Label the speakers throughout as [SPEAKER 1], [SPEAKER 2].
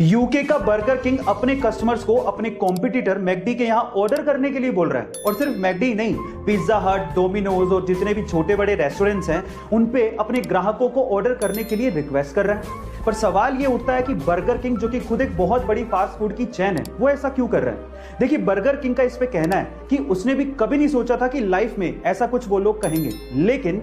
[SPEAKER 1] UK का burger king अपने customers को अपने कॉम्पिटिटर मैकडी के यहां ऑर्डर करने के लिए बोल रहा है। और सिर्फ मैकडी नहीं, पिज्जा हट, डोमिनोज और जितने भी छोटे बड़े रेस्टोरेंट्स हैं उन पे अपने ग्राहकों को ऑर्डर करने के लिए रिक्वेस्ट कर रहा है। पर सवाल ये उठता है कि बर्गर किंग, जो कि खुद एक बहुत बड़ी फास्ट फूड की चेन है, वो ऐसा क्यों कर रहा है। देखिए, बर्गर किंग का इस पे कहना है कि उसने भी कभी नहीं सोचा था कि लाइफ में ऐसा कुछ वो लोग कहेंगे, लेकिन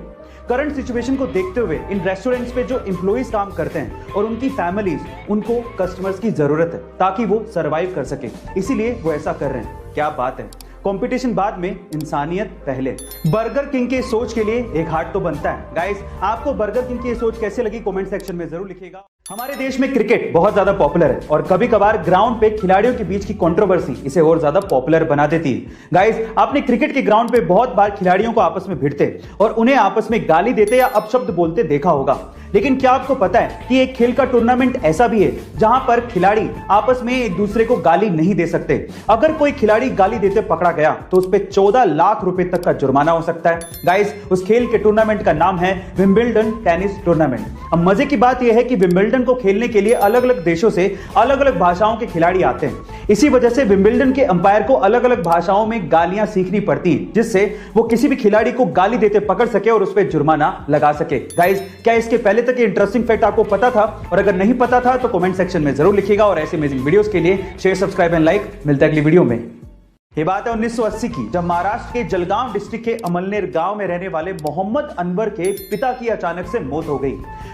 [SPEAKER 1] करंट सिचुएशन को देखते हुए इन रेस्टोरेंट्स पे जो एम्प्लॉइज काम करते हैं और उनकी फैमिलीज, उनको कस्टमर्स की जरूरत है ताकि वो सरवाइव कर सके, इसीलिए वो ऐसा कर रहे हैं। क्या बात है, कंपटीशन बाद में, इंसानियत पहले। बर्गर किंग के सोच के लिए एक हार्ट तो बनता है। गाइस, आपको बर्गर किंग की ये सोच कैसे लगी कमेंट सेक्शन में जरूर लिखिएगा। हमारे देश में क्रिकेट बहुत ज्यादा पॉपुलर है और कभी कभार ग्राउंड पे खिलाड़ियों के बीच की कंट्रोवर्सी इसे और ज्यादा पॉपुलर बना देती है। गाइस, आपने क्रिकेट के ग्राउंड पे बहुत बार खिलाड़ियों को आपस में भिड़ते और उन्हें आपस में गाली देते या अपशब्द बोलते देखा होगा। लेकिन क्या आपको पता है कि एक खेल का टूर्नामेंट ऐसा भी है जहां पर खिलाड़ी आपस में एक दूसरे को गाली नहीं दे सकते। अगर कोई खिलाड़ी गाली देते पकड़ा गया तो उस पर 14 लाख रुपए तक का जुर्माना हो सकता है। गाइस, उस खेल के टूर्नामेंट का नाम है विंबलडन टेनिस टूर्नामेंट। अब मजे की बात यह है कि विंबलडन को खेलने के लिए अलग अलग देशों से अलग अलग भाषाओं के खिलाड़ी आते हैं। इसी वजह से विंबलडन के अंपायर को अलग अलग भाषाओं में गालियां सीखनी पड़ती हैं, जिससे वो किसी भी खिलाड़ी को गाली देते पकड़ सके और उस पर जुर्माना लगा सके। गाइस, क्या इसके पहले तक ये इंटरेस्टिंग फैक्ट आपको पता था? और अगर नहीं पता था तो कमेंट सेक्शन में जरूर लिखिएगा। और ऐसे अमेजिंग वीडियोस के लिए शेयर, सब्सक्राइब एंड लाइक। मिलता है अगली वीडियो में। ये बात है 1980 की, जब महाराष्ट्र के जलगांव डिस्ट्रिक्ट के अमलनेर गांव में रहने वाले मोहम्मद अनवर के पिता की अचानक से मौत हो गई।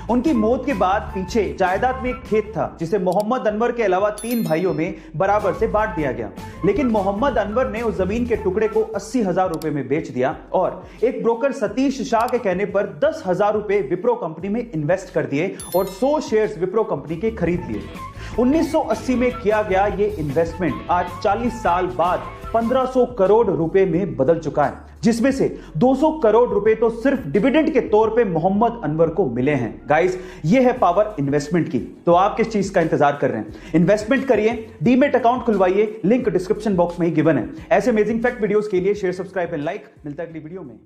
[SPEAKER 1] उनकी मौत के बाद पीछे जायदाद में एक खेत था जिसे मोहम्मद अनवर के अलावा 3 भाइयों में बराबर से बांट दिया गया। लेकिन मोहम्मद अनवर ने उस जमीन के टुकड़े को 80,000 रुपए में बेच दिया और एक ब्रोकर सतीश शाह के कहने पर 10,000 रुपए विप्रो कंपनी में इन्वेस्ट कर दिए और 100 शेयर्स विप्रो कंपनी के खरीद लिए। 1980 में किया गया ये इन्वेस्टमेंट आज 40 साल बाद 1500 करोड़ रुपए में बदल चुका है, जिसमें से 200 करोड़ रुपए तो सिर्फ डिविडेंड के तौर पे मोहम्मद अनवर को मिले हैं। गाइस, ये है पावर इन्वेस्टमेंट की। तो आप किस चीज का इंतजार कर रहे हैं? इन्वेस्टमेंट करिए, डीमेट अकाउंट खुलवाइए, लिंक डिस्क्रिप्शन बॉक्स में ही गिवन है। ऐसे अमेजिंग फैक्ट वीडियोस के लिए शेयर, सब्सक्राइब एंड लाइक। मिलता है अगली वीडियो में।